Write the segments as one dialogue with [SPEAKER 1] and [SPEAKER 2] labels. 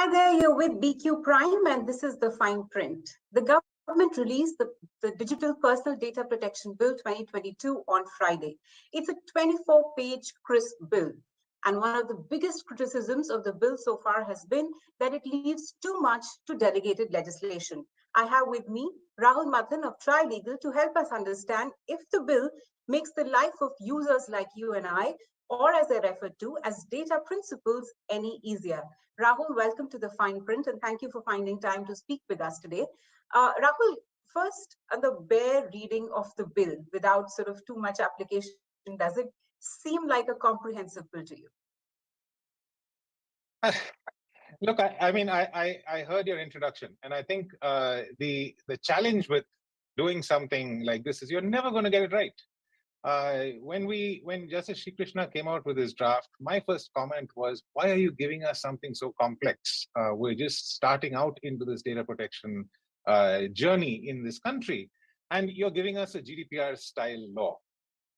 [SPEAKER 1] Hi there, you're with BQ Prime, and this is the fine print. The government released the Digital Personal Data Protection Bill 2022 on Friday. It's a 24-page crisp bill. And one of the biggest criticisms of the bill so far has been that it leaves too much to delegated legislation. I have with me Rahul Mathan of TriLegal to help us understand if the bill makes the life of users like you and I, or as they're referred to as data principals, any easier. Rahul, welcome to the fine print, and thank you for finding time to speak with us today. Rahul, first, the bare reading of the bill without sort of too much application, does it seem like a comprehensive bill to you?
[SPEAKER 2] Look, I heard your introduction, and I think the challenge with doing something like this is you're never going to get it right. When Justice Sri Krishna came out with his draft, my first comment was, why are you giving us something so complex? We're just starting out into this data protection journey in this country, and you're giving us a GDPR-style law.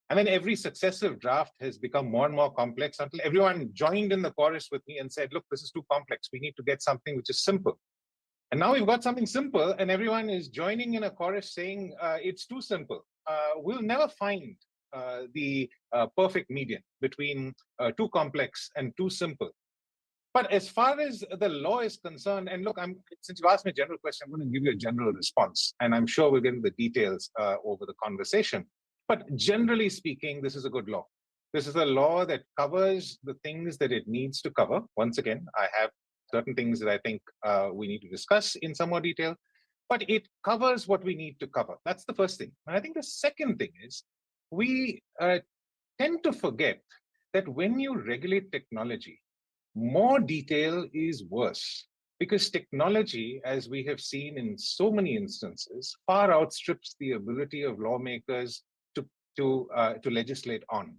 [SPEAKER 2] And then every successive draft has become more and more complex until everyone joined in the chorus with me and said, look, this is too complex. We need to get something which is simple. And now we've got something simple, and everyone is joining in a chorus saying it's too simple. We'll never find the perfect median between too complex and too simple. But as far as the law is concerned, and look, since you asked me a general question, I'm going to give you a general response, and I'm sure we'll get into the details over the conversation. But generally speaking, this is a good law. This is a law that covers the things that it needs to cover. Once again, I have certain things that I think we need to discuss in some more detail, but it covers what we need to cover. That's the first thing. And I think the second thing is we tend to forget that when you regulate technology, more detail is worse, because technology, as we have seen in so many instances, far outstrips the ability of lawmakers to legislate on.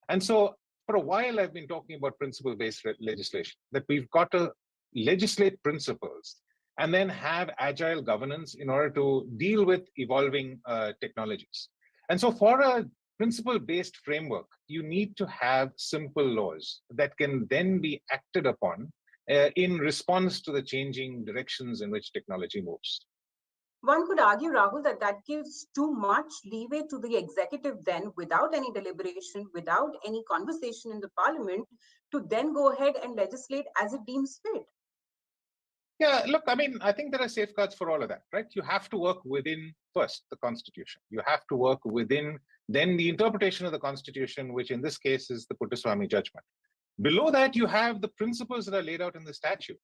[SPEAKER 2] And so for a while, I've been talking about principle-based legislation, that we've got to legislate principles and then have agile governance in order to deal with evolving technologies. And so for a principle-based framework, you need to have simple laws that can then be acted upon in response to the changing directions in which technology moves.
[SPEAKER 1] One could argue, Rahul, that gives too much leeway to the executive then, without any deliberation, without any conversation in the parliament, to then go ahead and legislate as it deems fit.
[SPEAKER 2] Yeah, look, I think there are safeguards for all of that, right? You have to work within, first, the Constitution. You have to work within, then the interpretation of the Constitution, which in this case is the Puttaswamy judgment. Below that, you have the principles that are laid out in the statute.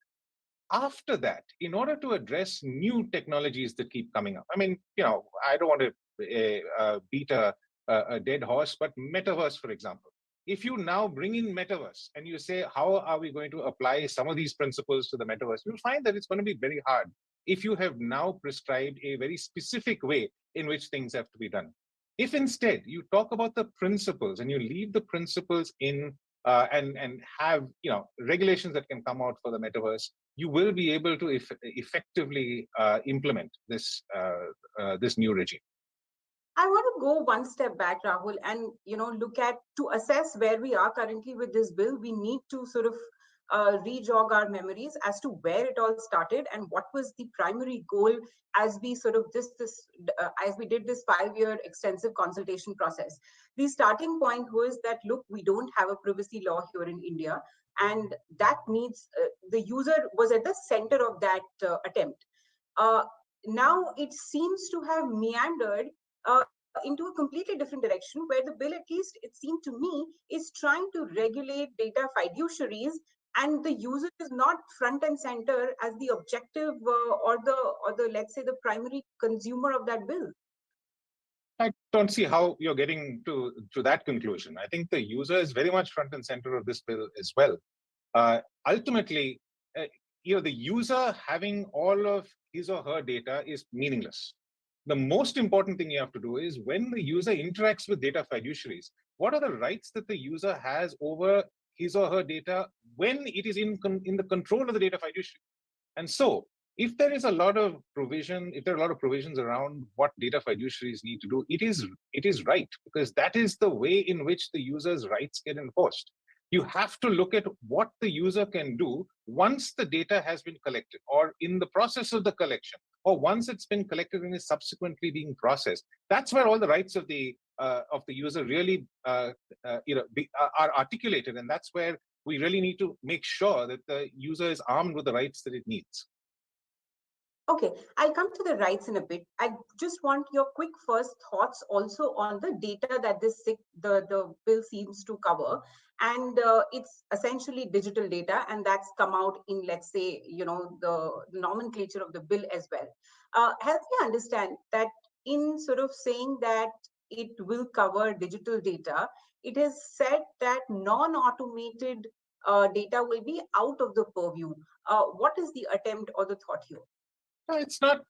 [SPEAKER 2] After that, in order to address new technologies that keep coming up, I don't want to beat a dead horse, but metaverse, for example. If you now bring in metaverse and you say, how are we going to apply some of these principles to the metaverse, you'll find that it's going to be very hard if you have now prescribed a very specific way in which things have to be done. If instead you talk about the principles and you leave the principles in and have regulations that can come out for the metaverse, you will be able to effectively implement this this new regime.
[SPEAKER 1] I want to go one step back, Rahul, and look at, to assess where we are currently with this bill. We need to sort of re-jog our memories as to where it all started and what was the primary goal as we sort of as we did this 5-year extensive consultation process. The starting point was that, look, we don't have a privacy law here in India, and that needs the user was at the center of that attempt. Now it seems to have meandered into a completely different direction, where the bill, at least it seemed to me, is trying to regulate data fiduciaries, and the user is not front and center as the objective or the let's say the primary consumer of that bill.
[SPEAKER 2] I don't see how you're getting to that conclusion. I think the user is very much front and center of this bill as well. Ultimately, the user having all of his or her data is meaningless. The most important thing you have to do is, when the user interacts with data fiduciaries, what are the rights that the user has over his or her data when it is in the control of the data fiduciary? And so, if there is a lot of provision, if there are a lot of provisions around what data fiduciaries need to do, it is right, because that is the way in which the user's rights get enforced. You have to look at what the user can do once the data has been collected, or in the process of the collection, or once it's been collected and is subsequently being processed. That's where all the rights of the user really are articulated, and that's where we really need to make sure that the user is armed with the rights that it needs.
[SPEAKER 1] Okay, I'll come to the rights in a bit. I just want your quick first thoughts also on the data that the bill seems to cover. And it's essentially digital data, and that's come out in, let's say, the nomenclature of the bill as well. Help me understand that in sort of saying that it will cover digital data, it is said that non-automated data will be out of the purview. What is the attempt or the thought here?
[SPEAKER 2] No, it's not.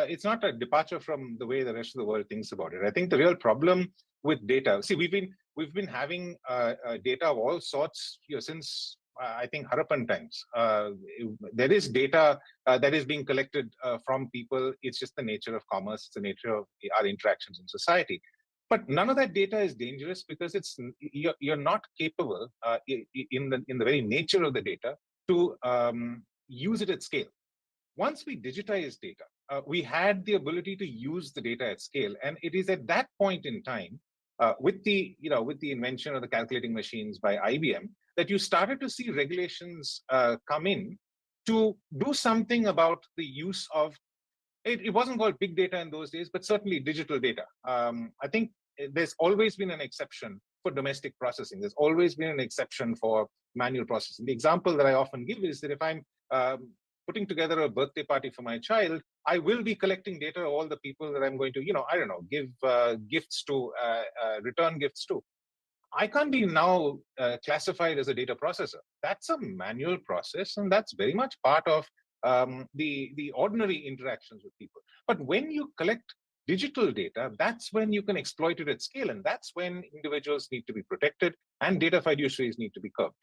[SPEAKER 2] It's not a departure from the way the rest of the world thinks about it. I think the real problem with data. See, we've been having data of all sorts here since I think Harappan times. There is data that is being collected from people. It's just the nature of commerce. It's the nature of our interactions in society. But none of that data is dangerous because you're not capable in the very nature of the data to use it at scale. Once we digitize data, we had the ability to use the data at scale, and it is at that point in time, with the invention of the calculating machines by IBM, that you started to see regulations come in to do something about the use of it. It wasn't called big data in those days, but certainly digital data. I think there's always been an exception for domestic processing. There's always been an exception for manual processing. The example that I often give is that if I'm putting together a birthday party for my child, I will be collecting data of all the people that I'm going to, give gifts to, return gifts to. I can't be now classified as a data processor. That's a manual process, and that's very much part of the ordinary interactions with people. But when you collect digital data, that's when you can exploit it at scale, and that's when individuals need to be protected and data fiduciaries need to be curbed.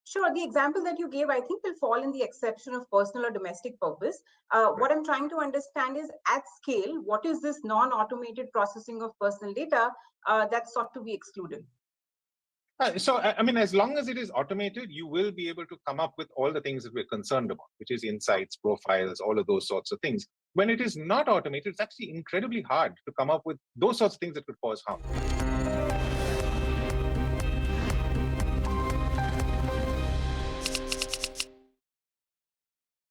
[SPEAKER 1] Sure. The example that you gave, I think, will fall in the exception of personal or domestic purpose. What I'm trying to understand is, at scale, what is this non-automated processing of personal data that's sought to be excluded?
[SPEAKER 2] So, I mean, as long as it is automated, you will be able to come up with all the things that we're concerned about, which is insights, profiles, all of those sorts of things. When it is not automated, it's actually incredibly hard to come up with those sorts of things that could cause harm.